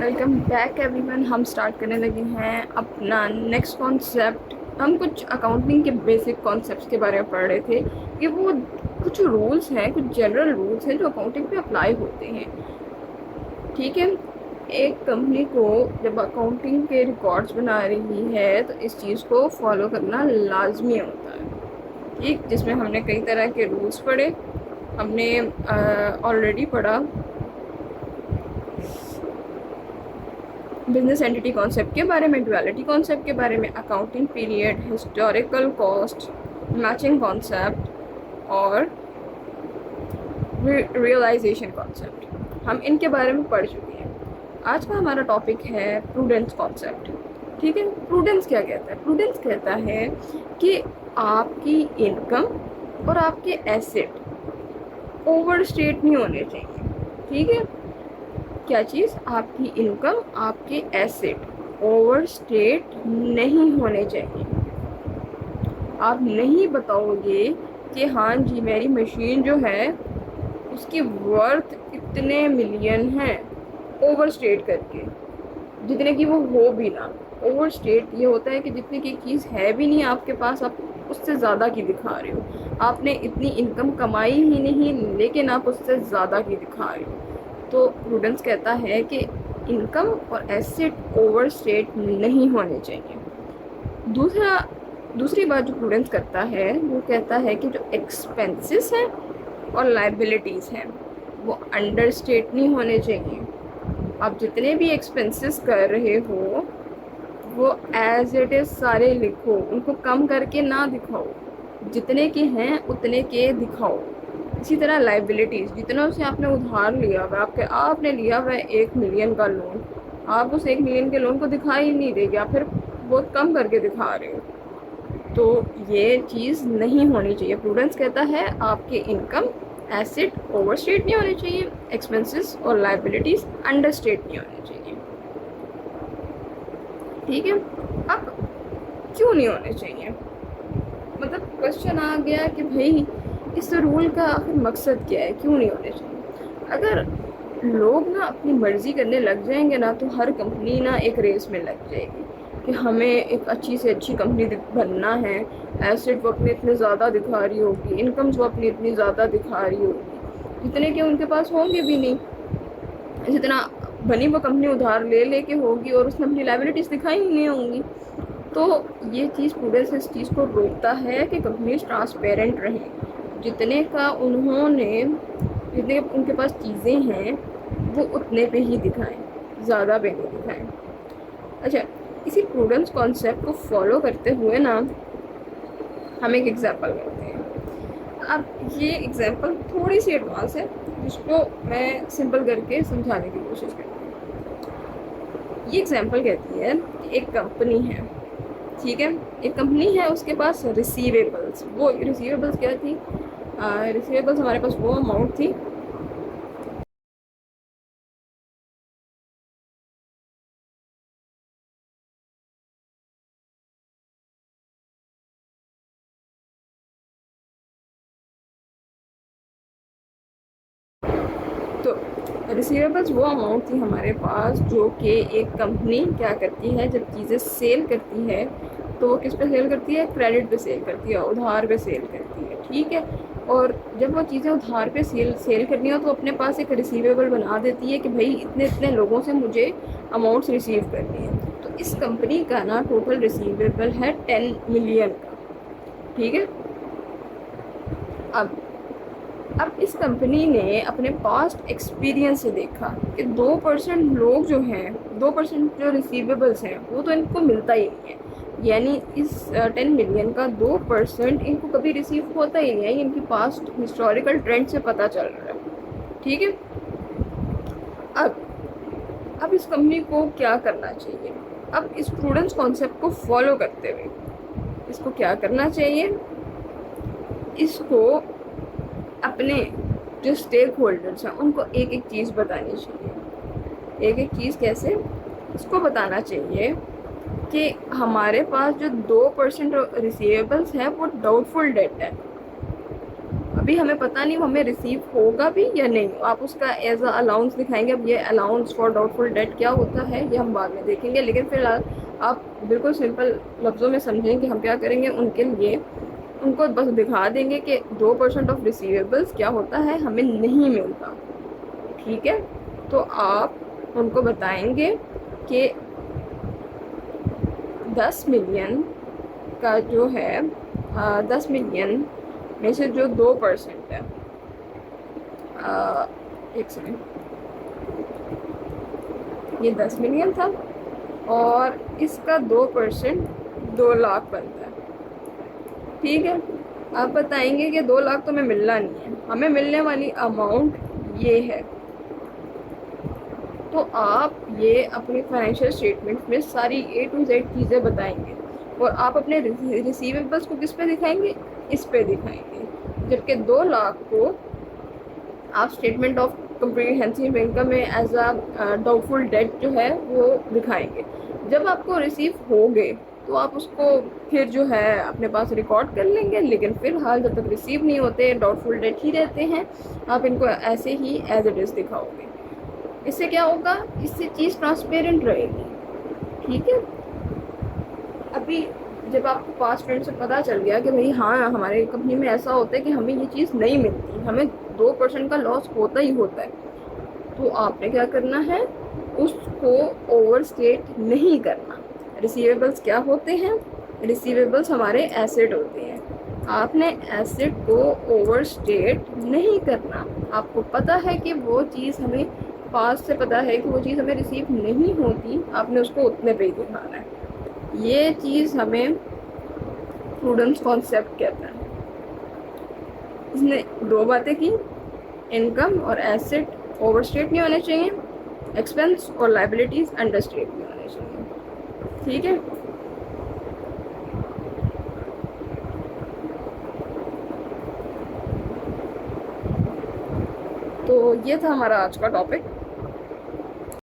Welcome back everyone. हम start करने लगे हैं अपना नेक्स्ट कॉन्सेप्ट। हम कुछ अकाउंटिंग के बेसिक कॉन्सेप्ट्स के बारे में पढ़ रहे थे कि वो कुछ रूल्स हैं, कुछ जनरल रूल्स हैं जो अकाउंटिंग पे अप्लाई होते हैं। ठीक है, एक कंपनी को जब अकाउंटिंग के रिकॉर्ड्स बना रही है तो इस चीज़ को फॉलो करना लाजमी होता है। ठीक, जिसमें हमने कई तरह के रूल्स पढ़े। हमने ऑलरेडी पढ़ा बिजनेस एंटिटी कॉन्सेप्ट के बारे में, ड्युअलिटी कॉन्सेप्ट के बारे में, accounting period, historical cost, matching concept और रियलाइजेशन कॉन्सेप्ट। हम इनके बारे में पढ़ चुके हैं। आज का हमारा टॉपिक है प्रूडेंस कॉन्सेप्ट। ठीक है, प्रूडेंस क्या कहता है? प्रूडेंस कहता है कि आपकी इनकम और आपके एसेट ओवरस्टेट नहीं होने चाहिए। ठीक है, क्या चीज़? आपकी इनकम, आपके एसेट ओवरस्टेट नहीं होने चाहिए। आप नहीं बताओगे कि हाँ जी मेरी मशीन जो है उसकी वर्थ इतने मिलियन है, ओवरस्टेट करके, जितने की वो हो भी ना। ओवरस्टेट ये होता है कि जितने की चीज़ है भी नहीं आपके पास, आप उससे ज़्यादा की दिखा रहे हो। आपने इतनी इनकम कमाई ही नहीं लेकिन आप उससे ज़्यादा की दिखा रहे हो। तो प्रूडेंस कहता है कि इनकम और एसेट ओवरस्टेट नहीं होने चाहिए। दूसरी बात जो प्रूडेंस करता है वो कहता है कि जो एक्सपेंसेस हैं और लाइबिलिटीज़ हैं वो अंडरस्टेट नहीं होने चाहिए। आप जितने भी एक्सपेंसेस कर रहे हो वो एज इट इज़ सारे लिखो, उनको कम करके ना दिखाओ, जितने के हैं उतने के दिखाओ। इसी तरह लाइबिलिटीज़, जितना से आपने उधार लिया हुआ, आपने लिया हुआ 1 मिलियन का लोन, आप उस 1 मिलियन के लोन को दिखा ही नहीं देगा, या फिर बहुत कम करके दिखा रहे हो। तो ये चीज़ नहीं होनी चाहिए। प्रूडेंस कहता है आपके इनकम, एसेट ओवरस्टेट नहीं होने चाहिए, एक्सपेंसेस और लाइबिलिटीज़ अंडरस्टेट नहीं होने चाहिए। ठीक है, अब क्यों नहीं होने चाहिए? मतलब क्वेश्चन आ गया कि भाई इस रूल का आखिर मकसद क्या है, क्यों नहीं होने चाहिए? अगर लोग ना अपनी मर्ज़ी करने लग जाएंगे ना तो हर कंपनी ना एक रेस में लग जाएगी कि हमें एक अच्छी से अच्छी कंपनी बनना है। एसेट वो अपने इतने ज़्यादा दिखा रही होगी, इनकम्स वो अपनी इतनी ज़्यादा दिखा रही होगी, जितने के उनके पास होंगे भी नहीं। जितना बनी वो कंपनी उधार ले लेके होगी और उसने अपनी लाइबिलिटीज़ दिखाई ही नहीं होंगी। तो ये चीज़ प्रूडेंस इस चीज़ को रोकता है कि कंपनीज ट्रांसपेरेंट रहें। जितने का उन्होंने, जितने उनके पास चीज़ें हैं वो उतने पे ही दिखाएं, ज़्यादा पे नहीं दिखाएं। अच्छा, इसी प्रूडेंस कॉन्सेप्ट को फॉलो करते हुए ना हम एक एग्जांपल करते हैं। अब ये एग्जांपल थोड़ी सी एडवांस है जिसको मैं सिंपल करके समझाने की कोशिश करती हूँ। ये एग्जांपल कहती है एक कंपनी है, ठीक है, एक कंपनी है, उसके पास रिसीवेबल्स, वो रिसीवेबल्स क्या थी? रिसीवेबल्स हमारे पास वो अमाउंट थी तो रिसीवेबल्स वो अमाउंट थी हमारे पास जो कि एक कंपनी क्या करती है, जब चीज़ें सेल करती है तो वो किस पे सेल करती है? क्रेडिट पे सेल करती है, उधार पे सेल करती है। ठीक है, और जब वो चीज़ें उधार पे सेल करनी हो तो अपने पास एक रिसीवेबल बना देती है कि भाई इतने इतने लोगों से मुझे अमाउंट्स रिसीव करनी है। तो इस कंपनी का ना टोटल रिसीवेबल है 10 मिलियन का। ठीक है, अब इस कंपनी ने अपने पास्ट एक्सपीरियंस से देखा कि 2% लोग जो हैं, 2% जो रिसीवेबल्स हैं वो तो इनको मिलता ही नहीं है। यानी इस 10 मिलियन का 2% इनको कभी रिसीव होता ही नहीं है। इनकी पास्ट हिस्टोरिकल ट्रेंड से पता चल रहा है। ठीक है, अब इस कंपनी को क्या करना चाहिए? अब इस प्रूडेंस कॉन्सेप्ट को फॉलो करते हुए इसको क्या करना चाहिए? इसको अपने जो स्टेक होल्डर्स हैं उनको एक एक चीज़ बतानी चाहिए। एक एक चीज़ कैसे? इसको बताना चाहिए कि हमारे पास जो 2% रिसीवेबल्स है वो डाउटफुल डेट है, अभी अभी हमें पता नहीं वो हमें रिसीव होगा भी या नहीं। आप उसका एज अ अलाउंस दिखाएंगे। अब ये अलाउंस फॉर डाउटफुल डेट क्या होता है ये हम बाद में देखेंगे, लेकिन फिलहाल आप बिल्कुल सिंपल लफ्ज़ों में समझें कि हम क्या करेंगे उनके लिए। उनको बस दिखा देंगे कि 2% ऑफ रिसीवेबल्स क्या होता है हमें नहीं मिलता, ठीक है। तो आप उनको बताएंगे कि 10 मिलियन का जो है 10 मिलियन में से जो 2% है, एक सेकेंड, ये 10 मिलियन था और इसका 2% 2 लाख बनता है, ठीक है। आप बताएंगे कि 2 लाख तो हमें मिलना नहीं है, हमें मिलने वाली अमाउंट ये है। तो आप ये अपनी फाइनेंशियल स्टेटमेंट में सारी A to Z चीज़ें बताएंगे और आप अपने रिसीवेबल्स को किस पे दिखाएंगे, इस पे दिखाएंगे। जबकि 2 लाख को आप स्टेटमेंट ऑफ कम्प्रीहेंसिव इनकम में एज अ डाउटफुल डेट जो है वो दिखाएंगे। जब आपको रिसीव हो गए तो आप उसको फिर जो है अपने पास रिकॉर्ड कर लेंगे, लेकिन फिलहाल जब तक रिसीव नहीं होते डाउटफुल डेट ही रहते हैं, आप इनको ऐसे ही एज इट इज़ दिखाओगे। इससे क्या होगा, इससे चीज़ ट्रांसपेरेंट रहेगी, ठीक है। अभी जब आपको पास फ्रेंड से पता चल गया कि भाई हाँ हमारे कंपनी में ऐसा होता है कि हमें ये चीज़ नहीं मिलती, हमें 2% का लॉस होता ही होता है, तो आपने क्या करना है, उसको ओवरस्टेट नहीं करना। रिसीवेबल्स क्या होते हैं, रिसीवेबल्स हमारे एसेट होते हैं, आपने एसेट को ओवरस्टेट नहीं करना। आपको पता है कि वो चीज़ हमें पास से पता है कि वो चीज़ हमें रिसीव नहीं होती, आपने उसको उतने पे ही दिखाना है। ये चीज़ हमें प्रूडेंस कॉन्सेप्ट कहता है। इसने 2 बातें की, इनकम और एसेट ओवरस्टेट नहीं होने चाहिए, एक्सपेंस और लाइबिलिटीज़ अंडरस्टेट नहीं होने चाहिए, ठीक है। तो ये था हमारा आज का टॉपिक।